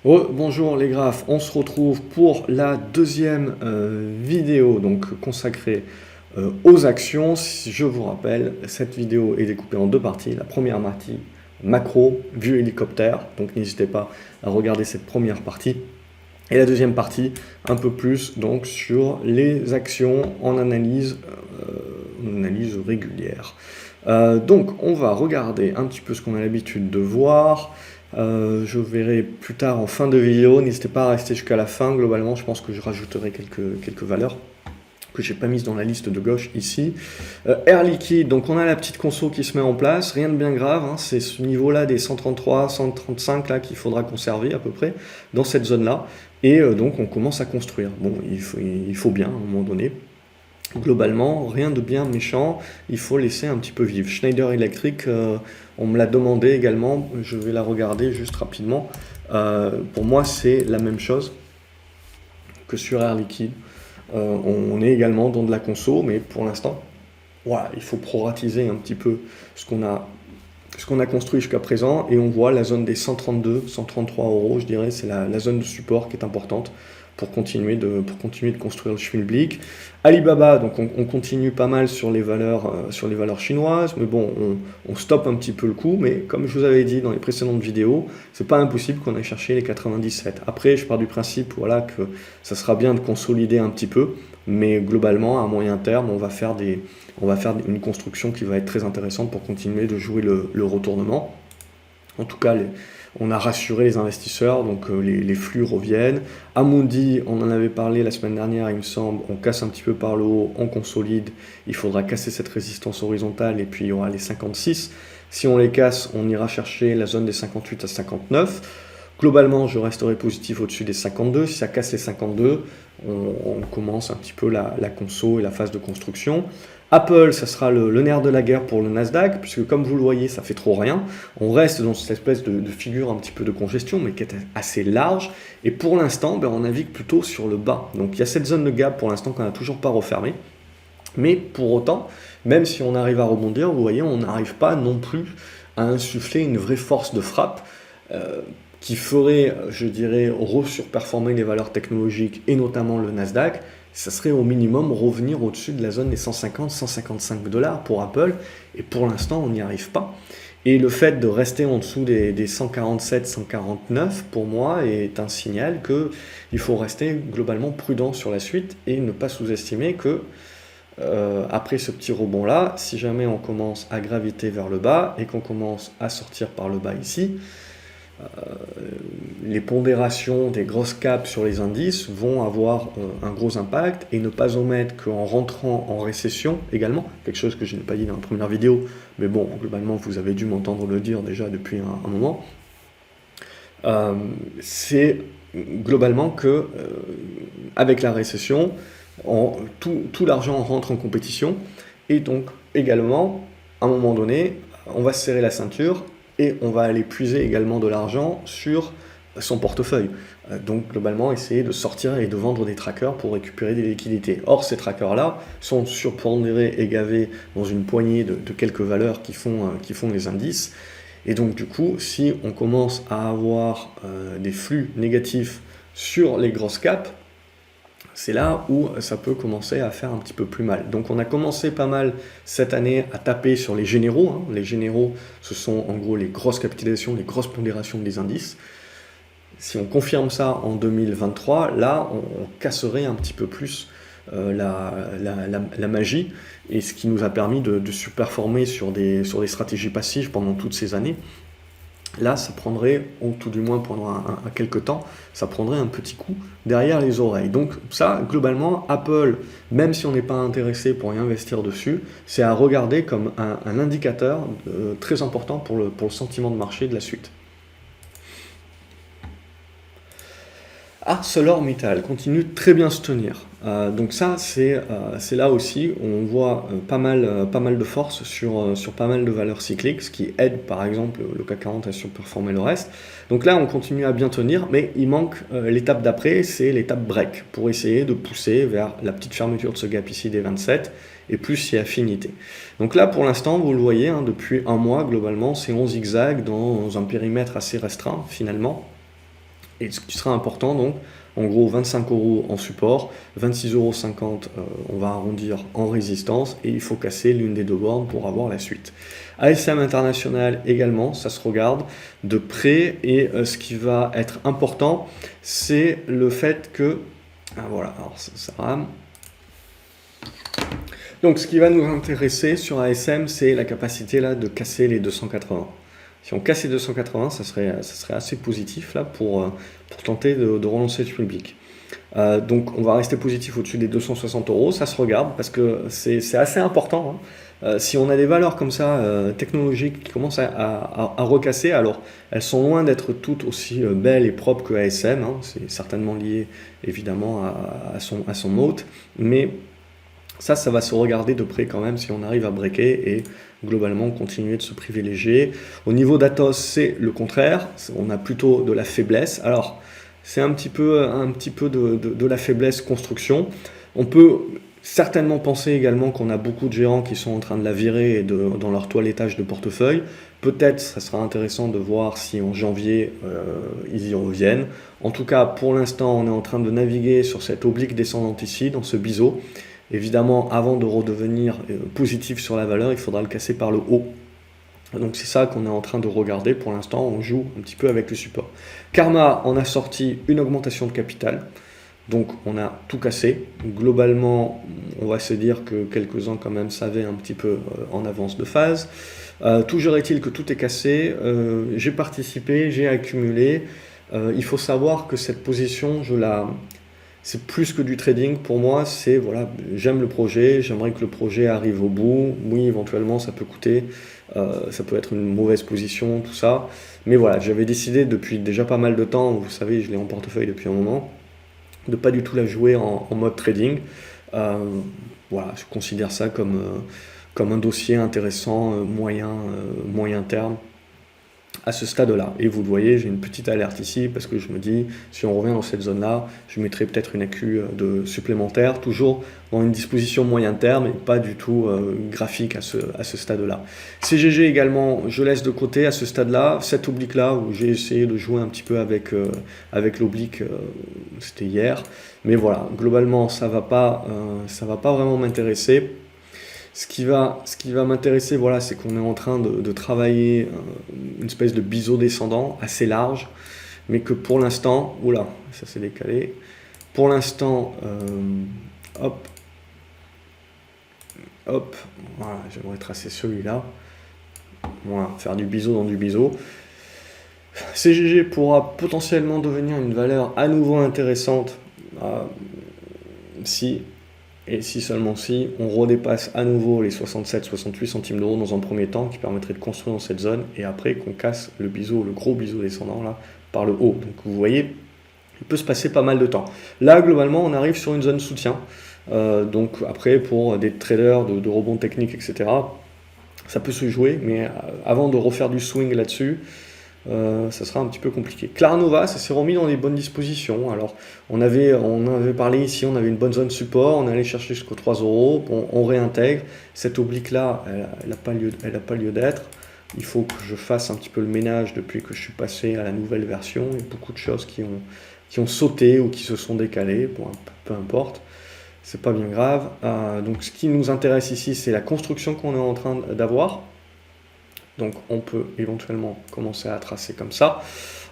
Bonjour les graphes, on se retrouve pour la deuxième vidéo donc consacrée aux actions. Si je vous rappelle, cette vidéo est découpée en deux parties. La première partie macro, vue hélicoptère, donc n'hésitez pas à regarder cette première partie. Et la deuxième partie, un peu plus donc sur les actions en analyse régulière. Donc on va regarder un petit peu ce qu'on a l'habitude de voir. Je verrai plus tard en fin de vidéo, n'hésitez pas à rester jusqu'à la fin. Globalement, je pense que je rajouterai quelques valeurs que j'ai pas mises dans la liste de gauche ici. Air Liquide, donc on a la petite conso qui se met en place, rien de bien grave, hein, c'est ce niveau-là des 133, 135 là qu'il faudra conserver à peu près dans cette zone-là. Et donc on commence à construire. Bon, il faut bien à un moment donné. Globalement, rien de bien méchant, il faut laisser un petit peu vivre. Schneider Electric, on me l'a demandé également, je vais la regarder juste rapidement. Pour moi, c'est la même chose que sur Air Liquide. On est également dans de la conso, mais pour l'instant, voilà, il faut proratiser un petit peu ce qu'on a construit jusqu'à présent, et on voit la zone des 132, 133 euros, je dirais, c'est la zone de support qui est importante pour continuer de construire le schmilblick. Alibaba, donc on continue pas mal sur les valeurs chinoises, mais bon, on stoppe un petit peu le coup, mais comme je vous avais dit dans les précédentes vidéos, c'est pas impossible qu'on aille chercher les 97. Après, je pars du principe voilà, que ça sera bien de consolider un petit peu, mais globalement, à moyen terme, on va faire une construction qui va être très intéressante pour continuer de jouer le retournement. En tout cas, on a rassuré les investisseurs, donc les flux reviennent. Amundi, on en avait parlé la semaine dernière, il me semble, on casse un petit peu par le haut, on consolide, il faudra casser cette résistance horizontale et puis il y aura les 56. Si on les casse, on ira chercher la zone des 58 à 59. Globalement, je resterai positif au-dessus des 52. Si ça casse les 52, on commence un petit peu la conso et la phase de construction. Apple, ça sera le nerf de la guerre pour le Nasdaq, puisque comme vous le voyez, ça fait trop rien. On reste dans cette espèce de figure un petit peu de congestion, mais qui est assez large. Et pour l'instant, on navigue plutôt sur le bas. Donc il y a cette zone de gap pour l'instant qu'on n'a toujours pas refermée. Mais pour autant, même si on arrive à rebondir, vous voyez, on n'arrive pas non plus à insuffler une vraie force de frappe qui ferait, je dirais, surperformer les valeurs technologiques et notamment le Nasdaq. Ça serait au minimum revenir au-dessus de la zone des 150-155 $, pour Apple, et pour l'instant on n'y arrive pas. Et le fait de rester en dessous des 147-149, pour moi, est un signal qu'il faut rester globalement prudent sur la suite et ne pas sous-estimer que après ce petit rebond-là, si jamais on commence à graviter vers le bas et qu'on commence à sortir par le bas ici, les pondérations des grosses caps sur les indices vont avoir un gros impact, et ne pas omettre qu'en rentrant en récession également, quelque chose que je n'ai pas dit dans la première vidéo, mais bon, globalement vous avez dû m'entendre le dire déjà depuis un moment, c'est globalement que avec la récession, tout l'argent rentre en compétition, et donc également, à un moment donné, on va se serrer la ceinture, et on va aller puiser également de l'argent sur son portefeuille. Donc globalement, essayer de sortir et de vendre des trackers pour récupérer des liquidités. Or, ces trackers-là sont surpondérés et gavés dans une poignée de quelques valeurs qui font les indices. Et donc du coup, si on commence à avoir des flux négatifs sur les grosses caps, c'est là où ça peut commencer à faire un petit peu plus mal. Donc on a commencé pas mal cette année à taper sur les généraux. Hein. Les généraux, ce sont en gros les grosses capitalisations, les grosses pondérations des indices. Si on confirme ça en 2023, là on casserait un petit peu plus la magie, et ce qui nous a permis de surperformer sur des stratégies passives pendant toutes ces années. Là, ça prendrait, ou tout du moins pendant quelques temps, ça prendrait un petit coup derrière les oreilles. Donc ça, globalement, Apple, même si on n'est pas intéressé pour y investir dessus, c'est à regarder comme un indicateur très important pour le sentiment de marché de la suite. ArcelorMittal continue très bien se tenir. Donc ça, c'est là aussi où on voit pas mal de force sur pas mal de valeurs cycliques, ce qui aide par exemple le CAC 40 à surperformer le reste. Donc là, on continue à bien tenir, mais il manque l'étape d'après, c'est l'étape break, pour essayer de pousser vers la petite fermeture de ce gap ici des 27, et plus si affinité. Donc là, pour l'instant, vous le voyez, hein, depuis un mois, globalement, c'est on zigzag dans un périmètre assez restreint, finalement. Et ce qui sera important donc, en gros 25 € en support, 26,50 €, on va arrondir en résistance, et il faut casser l'une des deux bornes pour avoir la suite. ASM International également, ça se regarde de près, et ce qui va être important, c'est le fait que, voilà, alors ça rame. Donc ce qui va nous intéresser sur ASM, c'est la capacité là de casser les 280. Si on casse les 280, ça serait assez positif là pour tenter de relancer le public. Donc on va rester positif au-dessus des 260 €, ça se regarde parce que c'est assez important, hein. Si on a des valeurs comme ça, technologiques, qui commencent à recasser, alors elles sont loin d'être toutes aussi belles et propres que ASM, hein. C'est certainement lié évidemment à son moat, mais ça va se regarder de près quand même si on arrive à breaker et globalement continuer de se privilégier. Au niveau d'Atos, c'est le contraire, on a plutôt de la faiblesse. Alors, c'est un petit peu de la faiblesse construction. On peut certainement penser également qu'on a beaucoup de gérants qui sont en train de la virer dans leur toilettage de portefeuille. Peut-être ça sera intéressant de voir si en janvier ils y reviennent. En tout cas, pour l'instant, on est en train de naviguer sur cette oblique descendante ici, dans ce biseau. Évidemment, avant de redevenir positif sur la valeur, il faudra le casser par le haut. Donc c'est ça qu'on est en train de regarder. Pour l'instant, on joue un petit peu avec le support. Karma en a sorti une augmentation de capital. Donc on a tout cassé. Globalement, on va se dire que quelques-uns quand même savaient un petit peu en avance de phase. Toujours est-il que tout est cassé. J'ai participé, j'ai accumulé. Il faut savoir que cette position, c'est plus que du trading pour moi, c'est voilà, j'aime le projet, j'aimerais que le projet arrive au bout. Oui, éventuellement ça peut coûter, ça peut être une mauvaise position, tout ça. Mais voilà, j'avais décidé depuis déjà pas mal de temps, vous savez, je l'ai en portefeuille depuis un moment, de pas du tout la jouer en mode trading. Voilà, je considère ça comme un dossier intéressant, moyen terme, à ce stade-là. Et vous le voyez, j'ai une petite alerte ici parce que je me dis, si on revient dans cette zone-là, je mettrai peut-être une AQ supplémentaire, toujours dans une disposition moyen terme et pas du tout graphique à ce stade-là. CGG également, je laisse de côté à ce stade-là, cette oblique-là où j'ai essayé de jouer un petit peu avec l'oblique, c'était hier. Mais voilà, globalement, ça va pas vraiment m'intéresser. Ce qui va m'intéresser, voilà, c'est qu'on est en train de travailler une espèce de biseau descendant assez large, mais que pour l'instant, oula, ça s'est décalé. Pour l'instant, hop, voilà, j'aimerais tracer celui-là. Voilà, faire du biseau dans du biseau. CGG pourra potentiellement devenir une valeur à nouveau intéressante et si seulement si, on redépasse à nouveau les 67-68 centimes d'euros dans un premier temps, qui permettrait de construire dans cette zone, et après qu'on casse le gros biseau descendant là, par le haut. Donc vous voyez, il peut se passer pas mal de temps. Là, globalement, on arrive sur une zone soutien. Donc après, pour des traders de rebonds techniques, etc., ça peut se jouer, mais avant de refaire du swing là-dessus, ça sera un petit peu compliqué. Clarnova, ça s'est remis dans des bonnes dispositions. Alors, on avait parlé ici, on avait une bonne zone support, on allait chercher jusqu'aux 3 €, on réintègre. Cette oblique-là, elle n'a pas lieu d'être. Il faut que je fasse un petit peu le ménage depuis que je suis passé à la nouvelle version. Il y a beaucoup de choses qui ont sauté ou qui se sont décalées, bon, peu importe. C'est pas bien grave. Donc, ce qui nous intéresse ici, c'est la construction qu'on est en train d'avoir. Donc on peut éventuellement commencer à tracer comme ça.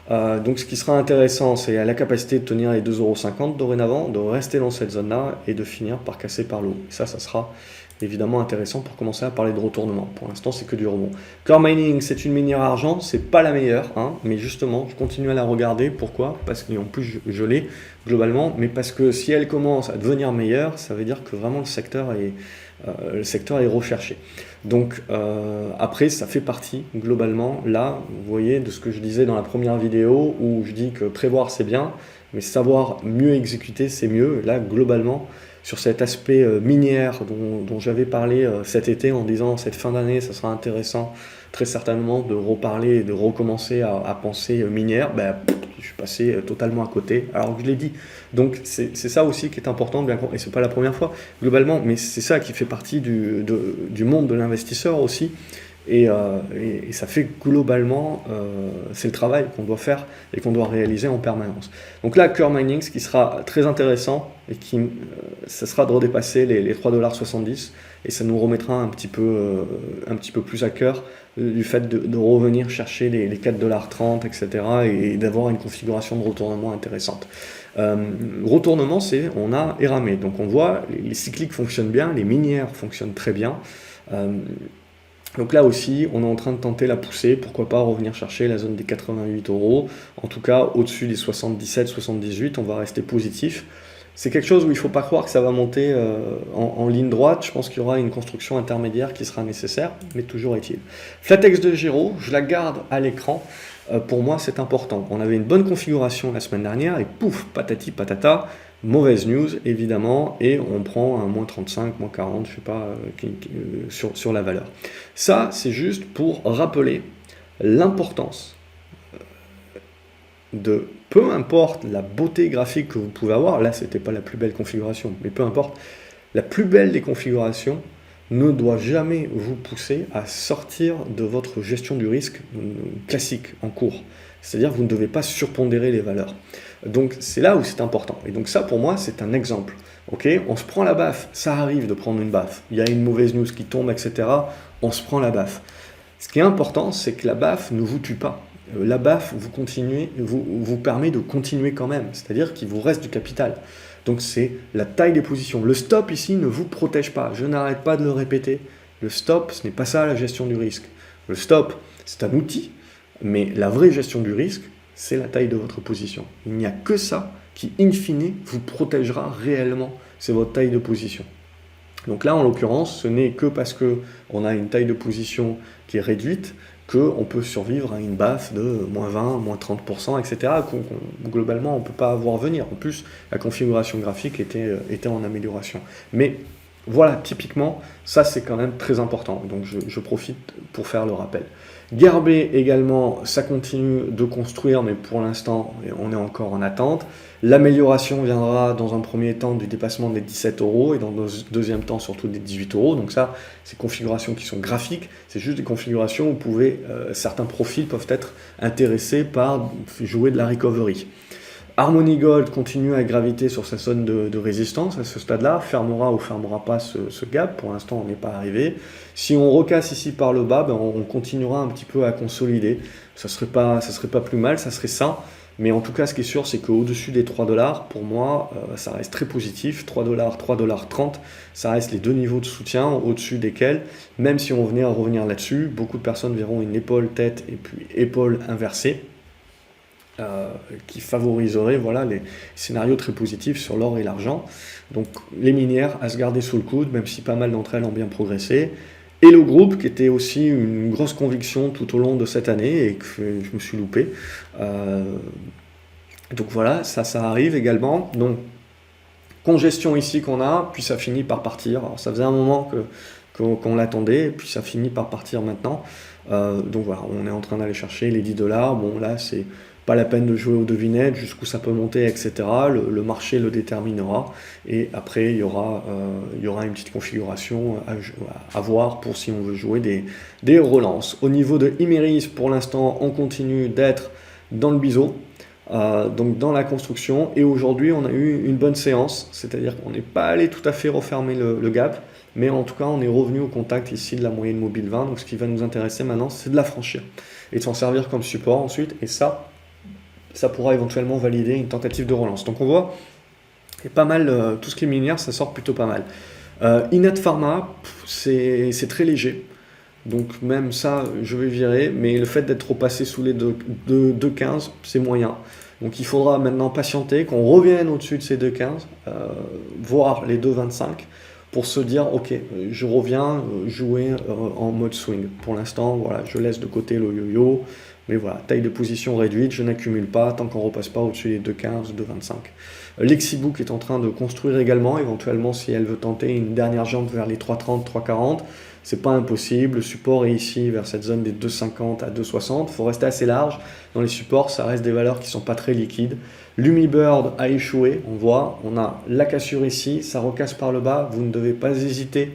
Donc ce qui sera intéressant, c'est la capacité de tenir les 2,50 € dorénavant, de rester dans cette zone-là et de finir par casser par le haut. Ça sera évidemment intéressant pour commencer à parler de retournement. Pour l'instant, c'est que du rebond. Core Mining, c'est une minière argent, c'est pas la meilleure, hein, mais justement, je continue à la regarder. Pourquoi? Parce qu'en plus, je l'ai globalement, mais parce que si elle commence à devenir meilleure, ça veut dire que vraiment le secteur est recherché. Donc après, ça fait partie globalement, là, vous voyez, de ce que je disais dans la première vidéo, où je dis que prévoir c'est bien, mais savoir mieux exécuter c'est mieux. Là, globalement, sur cet aspect minière dont j'avais parlé cet été en disant cette fin d'année, ça sera intéressant très certainement de reparler et de recommencer à penser minière, je suis passé totalement à côté, alors que je l'ai dit. Donc c'est ça aussi qui est important, et c'est pas la première fois globalement, mais c'est ça qui fait partie du monde de l'investisseur aussi. et ça fait globalement, c'est le travail qu'on doit faire et qu'on doit réaliser en permanence. Donc là, Curve Mining, ce qui sera très intéressant, et ça sera de redépasser les 3,70 $, et ça nous remettra un petit peu plus à cœur du fait de revenir chercher les 4,30 $, etc., et d'avoir une configuration de retournement intéressante. Retournement, c'est on a éramé, donc on voit les cycliques fonctionnent bien, les minières fonctionnent très bien. Donc là aussi, on est en train de tenter la poussée, pourquoi pas revenir chercher la zone des 88 €, en tout cas au-dessus des 77, 78, on va rester positif. C'est quelque chose où il ne faut pas croire que ça va monter en ligne droite, je pense qu'il y aura une construction intermédiaire qui sera nécessaire, mais toujours est-il. Flatex de Giro, je la garde à l'écran, pour moi c'est important. On avait une bonne configuration la semaine dernière, et pouf, patati patata, mauvaise news évidemment, et on prend un moins 35, moins 40, je sais pas, sur la valeur. Ça, c'est juste pour rappeler l'importance de, peu importe la beauté graphique que vous pouvez avoir, là c'était pas la plus belle configuration, mais peu importe, la plus belle des configurations ne doit jamais vous pousser à sortir de votre gestion du risque classique en cours. C'est-à-dire que vous ne devez pas surpondérer les valeurs. Donc c'est là où c'est important. Et donc ça pour moi c'est un exemple. Ok, on se prend la baffe, ça arrive de prendre une baffe. Il y a une mauvaise news qui tombe, etc. On se prend la baffe. Ce qui est important, c'est que la baffe ne vous tue pas. La baffe vous permet de continuer quand même, c'est-à-dire qu'il vous reste du capital. Donc c'est la taille des positions. Le stop ici ne vous protège pas, je n'arrête pas de le répéter. Le stop, ce n'est pas ça la gestion du risque. Le stop, c'est un outil, mais la vraie gestion du risque, c'est la taille de votre position. Il n'y a que ça qui, in fine, vous protégera réellement, c'est votre taille de position. Donc là, en l'occurrence, ce n'est que parce qu'on a une taille de position qui est réduite qu'on peut survivre à une baffe de moins 20, moins 30%, etc., globalement, on ne peut pas voir venir. En plus, la configuration graphique était en amélioration. Mais voilà, typiquement, ça c'est quand même très important. Donc je profite pour faire le rappel. Gerbet également, ça continue de construire, mais pour l'instant, on est encore en attente. L'amélioration viendra dans un premier temps du dépassement des 17 € et dans un deuxième temps surtout des 18 €. Donc ça, c'est configurations qui sont graphiques, c'est juste des configurations où certains profils peuvent être intéressés par jouer de la recovery. Harmony Gold continue à graviter sur sa zone de résistance à ce stade-là, fermera ou fermera pas ce gap, pour l'instant on n'est pas arrivé. Si on recasse ici par le bas, on continuera un petit peu à consolider, ça serait pas plus mal, ça serait sain, mais en tout cas ce qui est sûr c'est qu'au-dessus des 3 $, pour moi ça reste très positif, 3 $, 3,30 $, ça reste les deux niveaux de soutien au-dessus desquels, même si on venait à revenir là-dessus, beaucoup de personnes verront une épaule tête et puis épaule inversée, qui favoriserait les scénarios très positifs sur l'or et l'argent. Donc les minières à se garder sous le coude, même si pas mal d'entre elles ont bien progressé. Et le groupe, qui était aussi une grosse conviction tout au long de cette année et que je me suis loupé. Donc voilà, ça arrive également. Donc congestion ici qu'on a, puis ça finit par partir. Alors ça faisait un moment qu'on l'attendait, puis ça finit par partir maintenant. Donc voilà, on est en train d'aller chercher les 10 $. Bon là c'est pas la peine de jouer aux devinettes, jusqu'où ça peut monter, etc. Le marché le déterminera. Et après, il y aura une petite configuration à voir pour si on veut jouer des relances. Au niveau de Imerys, pour l'instant, on continue d'être dans le biseau, donc dans la construction. Et aujourd'hui, on a eu une bonne séance, c'est-à-dire qu'on n'est pas allé tout à fait refermer le gap, mais en tout cas, on est revenu au contact ici de la moyenne mobile 20. Donc ce qui va nous intéresser maintenant, c'est de la franchir et de s'en servir comme support ensuite. Et ça pourra éventuellement valider une tentative de relance. Donc on voit, il y a pas mal, tout ce qui est minière, ça sort plutôt pas mal. Innate Pharma, c'est très léger. Donc même ça, je vais virer, mais le fait d'être repassé sous les 2,15, c'est moyen. Donc il faudra maintenant patienter, qu'on revienne au-dessus de ces 2,15, voire les 2,25, pour se dire, ok, je reviens jouer en mode swing. Pour l'instant, voilà, je laisse de côté le yo-yo, mais voilà, taille de position réduite, je n'accumule pas tant qu'on ne repasse pas au-dessus des 2,15, 2,25. Lexibook est en train de construire également, éventuellement si elle veut tenter une dernière jambe vers les 3,30, 3,40, c'est pas impossible. Le support est ici vers cette zone des 2,50 à 2,60. Il faut rester assez large. Dans les supports, ça reste des valeurs qui ne sont pas très liquides. Lumibird a échoué, on voit. On a la cassure ici, ça recasse par le bas. Vous ne devez pas hésiter.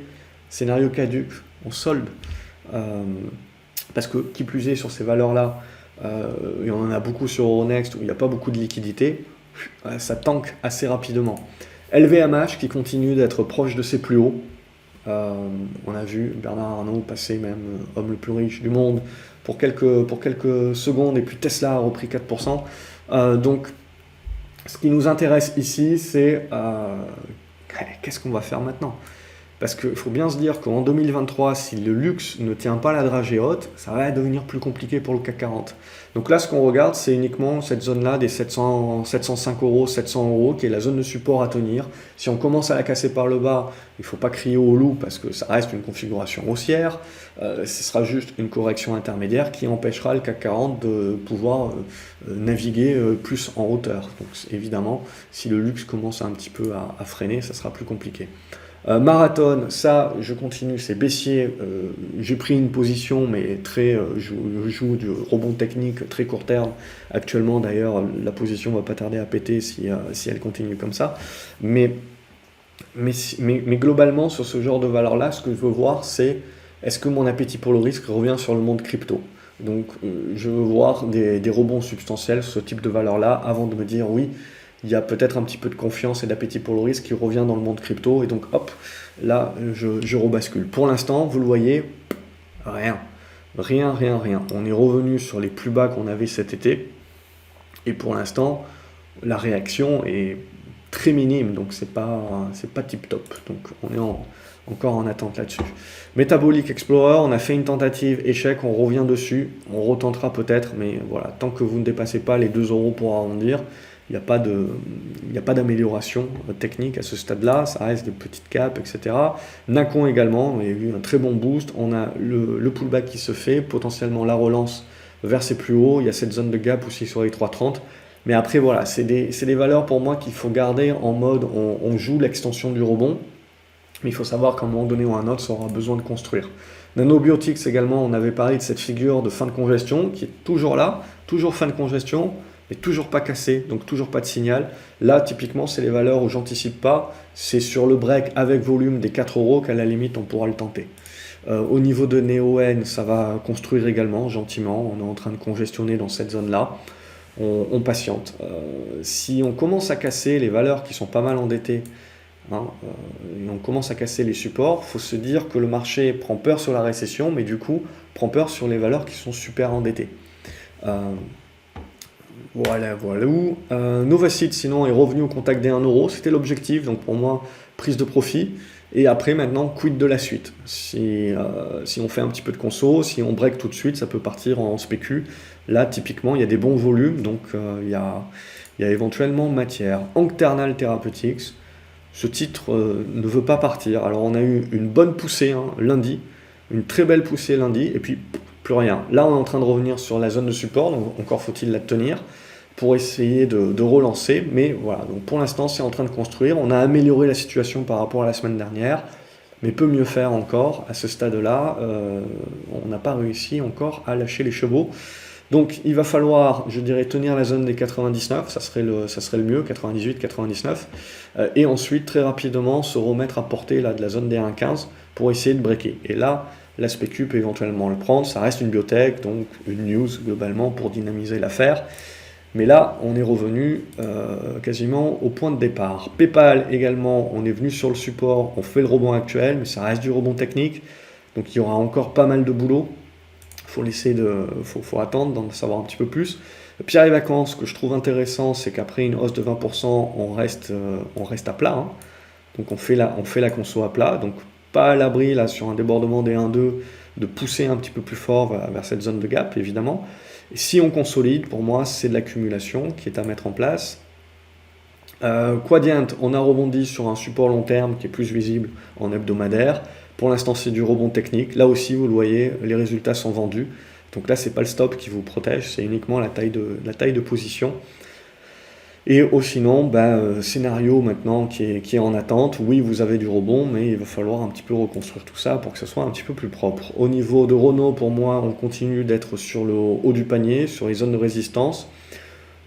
Scénario caduc, on solde. Parce que, qui plus est, sur ces valeurs-là, il y en a beaucoup sur Euronext où il n'y a pas beaucoup de liquidité, ça tank assez rapidement. LVMH qui continue d'être proche de ses plus hauts. On a vu Bernard Arnault passer même homme le plus riche du monde pour quelques secondes, et puis Tesla a repris 4%. Donc, ce qui nous intéresse ici, c'est qu'est-ce qu'on va faire maintenant? Parce qu'il faut bien se dire qu'en 2023, si le luxe ne tient pas la dragée haute, ça va devenir plus compliqué pour le CAC 40. Donc là, ce qu'on regarde, c'est uniquement cette zone-là des 705 euros, 700 euros, qui est la zone de support à tenir. Si on commence à la casser par le bas, il ne faut pas crier au loup parce que ça reste une configuration haussière. Ce sera juste une correction intermédiaire qui empêchera le CAC 40 de pouvoir naviguer plus en hauteur. Donc évidemment, si le luxe commence un petit peu à freiner, ça sera plus compliqué. Marathon, ça, je continue, c'est baissier. J'ai pris une position, mais je joue du rebond technique très court terme. Actuellement, d'ailleurs, la position va pas tarder à péter si elle continue comme ça. Mais globalement, sur ce genre de valeur-là, ce que je veux voir, c'est est-ce que mon appétit pour le risque revient sur le monde crypto. Donc, je veux voir des rebonds substantiels sur ce type de valeur-là avant de me dire oui. Il y a peut-être un petit peu de confiance et d'appétit pour le risque qui revient dans le monde crypto, et donc hop, là je rebascule. Pour l'instant, vous le voyez, rien. On est revenu sur les plus bas qu'on avait cet été, et pour l'instant, la réaction est très minime, donc c'est pas tip top. Donc on est encore en attente là-dessus. Metabolic Explorer, on a fait une tentative, échec, on revient dessus, on retentera peut-être, mais voilà, tant que vous ne dépassez pas les 2 euros pour arrondir, il n'y a pas d'amélioration technique à ce stade-là, ça reste des petites capes, etc. Nacon également, on a eu un très bon boost, on a le pullback qui se fait, potentiellement la relance vers ses plus hauts, il y a cette zone de gap aussi sur les 3,30. Mais après voilà, c'est des valeurs pour moi qu'il faut garder en mode on joue l'extension du rebond, mais il faut savoir qu'à un moment donné ou à un autre, ça aura besoin de construire. Nanobiotics également, on avait parlé de cette figure de fin de congestion qui est toujours là, toujours fin de congestion, mais toujours pas cassé, donc toujours pas de signal. Là, typiquement, c'est les valeurs où j'anticipe pas. C'est sur le break avec volume des 4 euros qu'à la limite, on pourra le tenter. Au niveau de NeoN, ça va construire également, gentiment. On est en train de congestionner dans cette zone-là. On patiente. Si on commence à casser les valeurs qui sont pas mal endettées, et on commence à casser les supports, il faut se dire que le marché prend peur sur la récession, mais du coup, prend peur sur les valeurs qui sont super endettées. Voilà. Novacid, sinon, est revenu au contact des 1 euro. C'était l'objectif, donc pour moi, prise de profit. Et après, maintenant, quid de la suite. Si on fait un petit peu de conso, si on break tout de suite, ça peut partir en spécu. Là, typiquement, il y a des bons volumes, donc il y a éventuellement matière. Ancternal Therapeutics, ce titre ne veut pas partir. Alors, on a eu une bonne poussée lundi, une très belle poussée lundi, et puis plus rien. Là, on est en train de revenir sur la zone de support, donc encore faut-il la tenir pour essayer de relancer, mais voilà, donc pour l'instant c'est en train de construire, on a amélioré la situation par rapport à la semaine dernière, mais peut mieux faire encore, à ce stade-là, on n'a pas réussi encore à lâcher les chevaux, donc il va falloir, je dirais, tenir la zone des 99, ça serait le mieux, 98, 99, et ensuite très rapidement se remettre à portée là, de la zone des 1,15 pour essayer de breaker, et là, la spécu peut éventuellement le prendre, ça reste une biotech, donc une news globalement pour dynamiser l'affaire. Mais là, on est revenu quasiment au point de départ. PayPal également, on est venu sur le support, on fait le rebond actuel, mais ça reste du rebond technique. Donc il y aura encore pas mal de boulot. Faut attendre d'en savoir un petit peu plus. Pierre et Vacances, ce que je trouve intéressant, c'est qu'après une hausse de 20%, on reste à plat. Donc on fait la conso à plat. Donc pas à l'abri là sur un débordement des 1-2 de pousser un petit peu plus fort vers cette zone de gap, évidemment. Et si on consolide, pour moi, c'est de l'accumulation qui est à mettre en place. Quadient, on a rebondi sur un support long terme qui est plus visible en hebdomadaire. Pour l'instant, c'est du rebond technique. Là aussi, vous le voyez, les résultats sont vendus. Donc là, c'est pas le stop qui vous protège, c'est uniquement la taille de position. Et sinon, scénario maintenant qui est en attente. Oui, vous avez du rebond, mais il va falloir un petit peu reconstruire tout ça pour que ce soit un petit peu plus propre. Au niveau de Renault, pour moi, on continue d'être sur le haut du panier, sur les zones de résistance.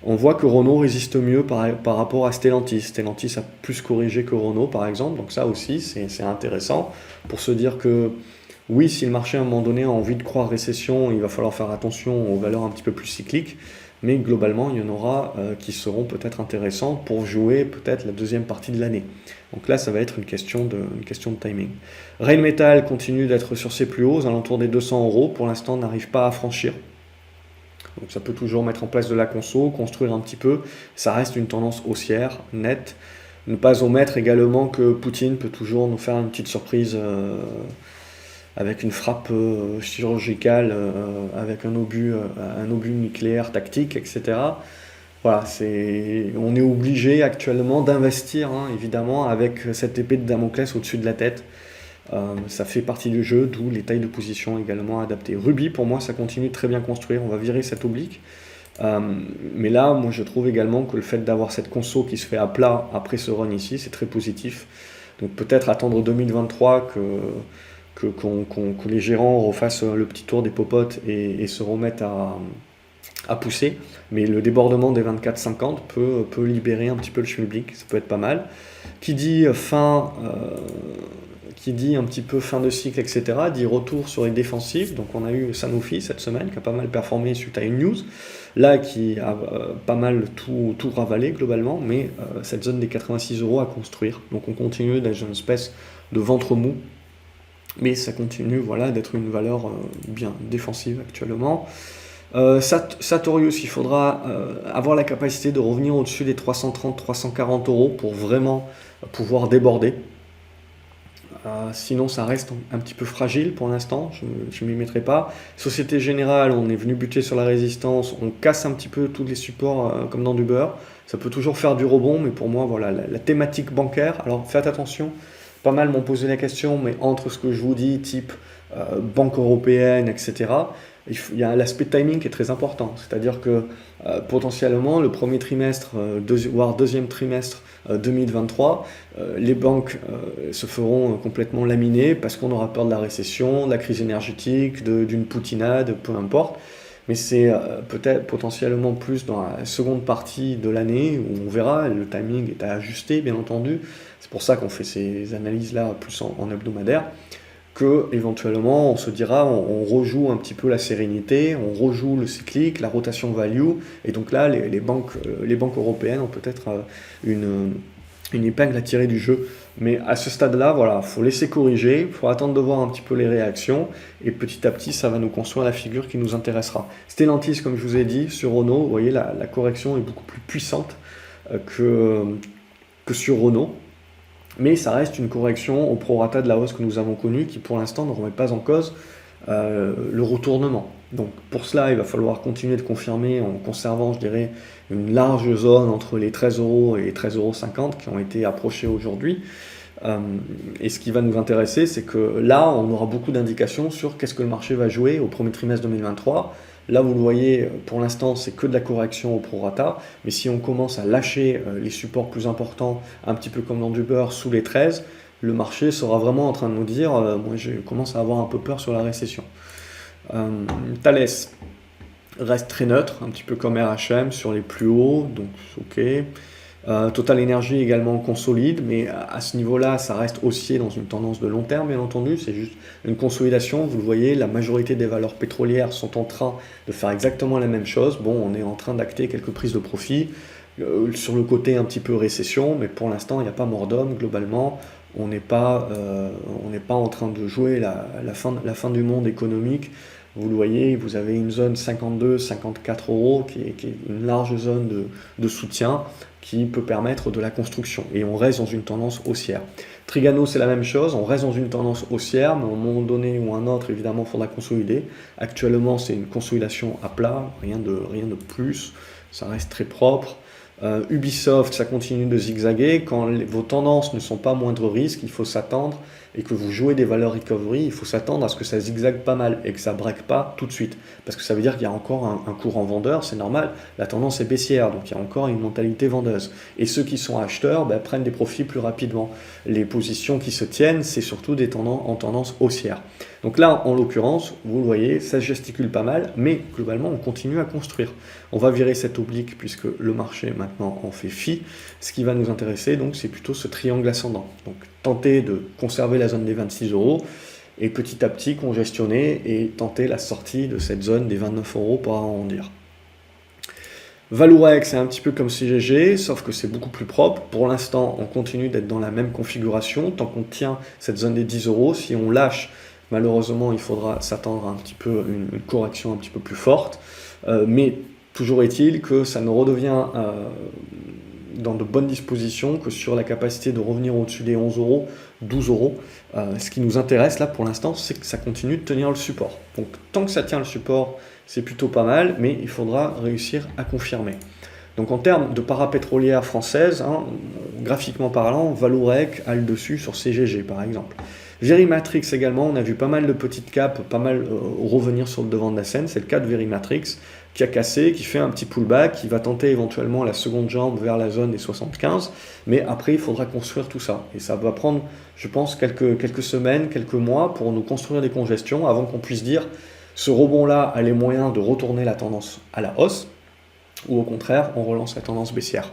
On voit que Renault résiste mieux par rapport à Stellantis. Stellantis a plus corrigé que Renault, par exemple. Donc ça aussi, c'est intéressant pour se dire que Oui, si le marché à un moment donné a envie de croire récession, il va falloir faire attention aux valeurs un petit peu plus cycliques, mais globalement, il y en aura qui seront peut-être intéressantes pour jouer peut-être la deuxième partie de l'année. Donc là, ça va être une question de timing. Rheinmetall continue d'être sur ses plus hauts, aux alentours des 200 euros. Pour l'instant, n'arrive pas à franchir. Donc ça peut toujours mettre en place de la conso, construire un petit peu. Ça reste une tendance haussière, nette. Ne pas omettre également que Poutine peut toujours nous faire une petite surprise avec une frappe chirurgicale, avec un obus nucléaire tactique, etc. Voilà, on est obligé actuellement d'investir, hein, évidemment, avec cette épée de Damoclès au-dessus de la tête. Ça fait partie du jeu, d'où les tailles de position également adaptées. Ruby, pour moi, ça continue de très bien construire. On va virer cette oblique. Mais là, moi, je trouve également que le fait d'avoir cette conso qui se fait à plat après ce run ici, c'est très positif. Donc peut-être attendre 2023 que les gérants refassent le petit tour des popotes et se remettent à pousser. Mais le débordement des 24-50 peut libérer un petit peu le schmilblick, ça peut être pas mal. Qui dit qui dit un petit peu fin de cycle, etc., dit retour sur les défensives. Donc on a eu Sanofi cette semaine qui a pas mal performé suite à une news, là qui a pas mal tout ravalé globalement, mais cette zone des 86 euros à construire. Donc on continue dans une espèce de ventre mou, mais ça continue voilà, d'être une valeur bien défensive actuellement. Sartorius, il faudra avoir la capacité de revenir au-dessus des 330-340 euros pour vraiment pouvoir déborder. Sinon, ça reste un petit peu fragile pour l'instant, je ne m'y mettrai pas. Société Générale, on est venu buter sur la résistance, on casse un petit peu tous les supports comme dans du beurre. Ça peut toujours faire du rebond, mais pour moi, voilà, la thématique bancaire. Alors faites attention, pas mal m'ont posé la question, mais entre ce que je vous dis, type banque européenne, etc., il y a l'aspect timing qui est très important. C'est-à-dire que potentiellement, le premier trimestre, voire deuxième trimestre 2023, les banques se feront complètement laminer parce qu'on aura peur de la récession, de la crise énergétique, d'une poutinade, peu importe. Mais c'est peut-être potentiellement plus dans la seconde partie de l'année où on verra, le timing est à ajuster bien entendu. C'est pour ça qu'on fait ces analyses-là plus en hebdomadaire, que éventuellement on se dira on rejoue un petit peu la sérénité, on rejoue le cyclique, la rotation value, et donc là les banques européennes ont peut-être une épingle à tirer du jeu. Mais à ce stade-là, voilà, faut laisser corriger, il faut attendre de voir un petit peu les réactions, et petit à petit, ça va nous construire la figure qui nous intéressera. Stellantis, comme je vous ai dit, sur Renault, vous voyez, la correction est beaucoup plus puissante que sur Renault. Mais ça reste une correction au prorata de la hausse que nous avons connue, qui pour l'instant ne remet pas en cause le retournement. Donc pour cela, il va falloir continuer de confirmer en conservant, je dirais, une large zone entre les 13 euros et les 13,50 euros qui ont été approchés aujourd'hui. Et ce qui va nous intéresser, c'est que là, on aura beaucoup d'indications sur qu'est-ce que le marché va jouer au premier trimestre 2023. Là, vous le voyez, pour l'instant, c'est que de la correction au prorata. Mais si on commence à lâcher les supports plus importants, un petit peu comme dans du beurre, sous les 13, le marché sera vraiment en train de nous dire moi, je commence à avoir un peu peur sur la récession. Thales reste très neutre, un petit peu comme RHM sur les plus hauts, donc ok. Total Energy également consolide, mais à ce niveau-là, ça reste haussier dans une tendance de long terme, bien entendu. C'est juste une consolidation. Vous le voyez, la majorité des valeurs pétrolières sont en train de faire exactement la même chose. Bon, on est en train d'acter quelques prises de profit sur le côté un petit peu récession, mais pour l'instant, il n'y a pas mort d'homme. Globalement, on n'est pas en train de jouer la fin du monde économique. Vous le voyez, vous avez une zone 52-54 euros qui est une large zone de soutien qui peut permettre de la construction. Et on reste dans une tendance haussière. Trigano, c'est la même chose, on reste dans une tendance haussière, mais à un moment donné ou un autre, évidemment, il faudra consolider. Actuellement, c'est une consolidation à plat, rien de plus, ça reste très propre. Ubisoft, ça continue de zigzaguer. Quand vos tendances ne sont pas moindre risque, il faut s'attendre, et que vous jouez des valeurs recovery, il faut s'attendre à ce que ça zigzague pas mal et que ça break pas tout de suite. Parce que ça veut dire qu'il y a encore un courant vendeur, c'est normal, la tendance est baissière, donc il y a encore une mentalité vendeuse. Et ceux qui sont acheteurs prennent des profits plus rapidement. Les positions qui se tiennent, c'est surtout en tendance haussière. Donc là, en l'occurrence, vous le voyez, ça gesticule pas mal, mais globalement, on continue à construire. On va virer cette oblique puisque le marché maintenant en fait fi. Ce qui va nous intéresser, donc, c'est plutôt ce triangle ascendant. Donc, tenter de conserver la zone des 26 euros et petit à petit congestionner et tenter la sortie de cette zone des 29 € pour arrondir. Vallourec, c'est un petit peu comme CGG, sauf que c'est beaucoup plus propre. Pour l'instant, on continue d'être dans la même configuration, tant qu'on tient cette zone des 10 €. Si on lâche, malheureusement, il faudra s'attendre à un petit peu une correction un petit peu plus forte. Mais toujours est-il que ça nous redevient dans de bonnes dispositions, que sur la capacité de revenir au-dessus des 11 €, 12 €. Ce qui nous intéresse là pour l'instant, c'est que ça continue de tenir le support. Donc tant que ça tient le support, c'est plutôt pas mal, mais il faudra réussir à confirmer. Donc en termes de parapétrolière française, graphiquement parlant, Vallourec a le dessus sur CGG par exemple. Verimatrix également, on a vu pas mal de petites capes, pas mal revenir sur le devant de la scène. C'est le cas de Verimatrix qui a cassé, qui fait un petit pullback, qui va tenter éventuellement la seconde jambe vers la zone des 75. Mais après, il faudra construire tout ça. Et ça va prendre, je pense, quelques semaines, quelques mois pour nous construire des congestions avant qu'on puisse dire ce rebond-là a les moyens de retourner la tendance à la hausse ou au contraire, on relance la tendance baissière.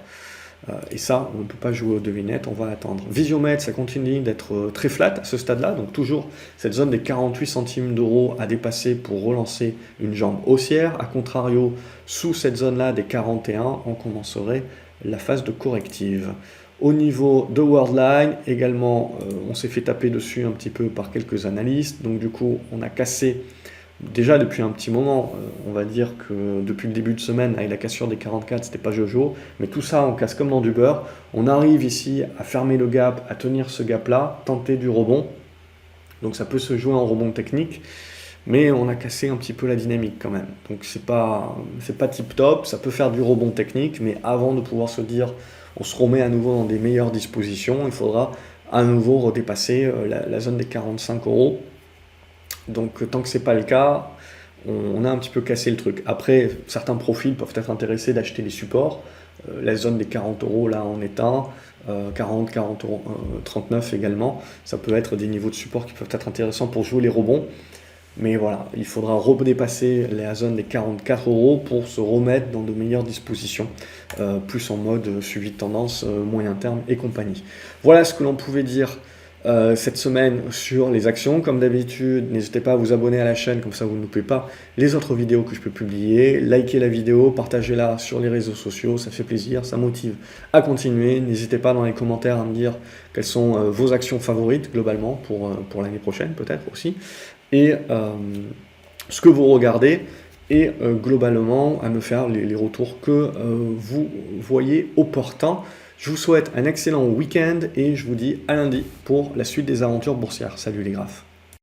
Et ça, on ne peut pas jouer aux devinettes, on va attendre. Visiomed, ça continue d'être très flat à ce stade-là, donc toujours cette zone des 48 centimes d'euros à dépasser pour relancer une jambe haussière. A contrario, sous cette zone-là des 41, on commencerait la phase de corrective. Au niveau de Worldline, également, on s'est fait taper dessus un petit peu par quelques analystes, donc du coup, on a cassé déjà depuis un petit moment, on va dire que depuis le début de semaine, avec la cassure des 44, c'était pas Jojo, mais tout ça, on casse comme dans du beurre. On arrive ici à fermer le gap, à tenir ce gap-là, tenter du rebond. Donc ça peut se jouer en rebond technique, mais on a cassé un petit peu la dynamique quand même. Donc c'est pas tip top, ça peut faire du rebond technique, mais avant de pouvoir se dire on se remet à nouveau dans des meilleures dispositions, il faudra à nouveau redépasser la zone des 45 €. Donc tant que c'est pas le cas, on a un petit peu cassé le truc. Après, certains profils peuvent être intéressés d'acheter les supports. La zone des 40 € là en est un, 40, 39 également. Ça peut être des niveaux de support qui peuvent être intéressants pour jouer les rebonds. Mais voilà, il faudra redépasser la zone des 44 € pour se remettre dans de meilleures dispositions, plus en mode suivi de tendance, moyen terme et compagnie. Voilà ce que l'on pouvait dire cette semaine sur les actions. Comme d'habitude, n'hésitez pas à vous abonner à la chaîne, comme ça vous ne loupez pas les autres vidéos que je peux publier. Likez la vidéo, partagez-la sur les réseaux sociaux, ça fait plaisir, ça motive à continuer. N'hésitez pas dans les commentaires à me dire quelles sont vos actions favorites globalement pour l'année prochaine peut-être aussi. Et ce que vous regardez et globalement à me faire les retours que vous voyez opportuns. Je vous souhaite un excellent week-end et je vous dis à lundi pour la suite des aventures boursières. Salut les graphes.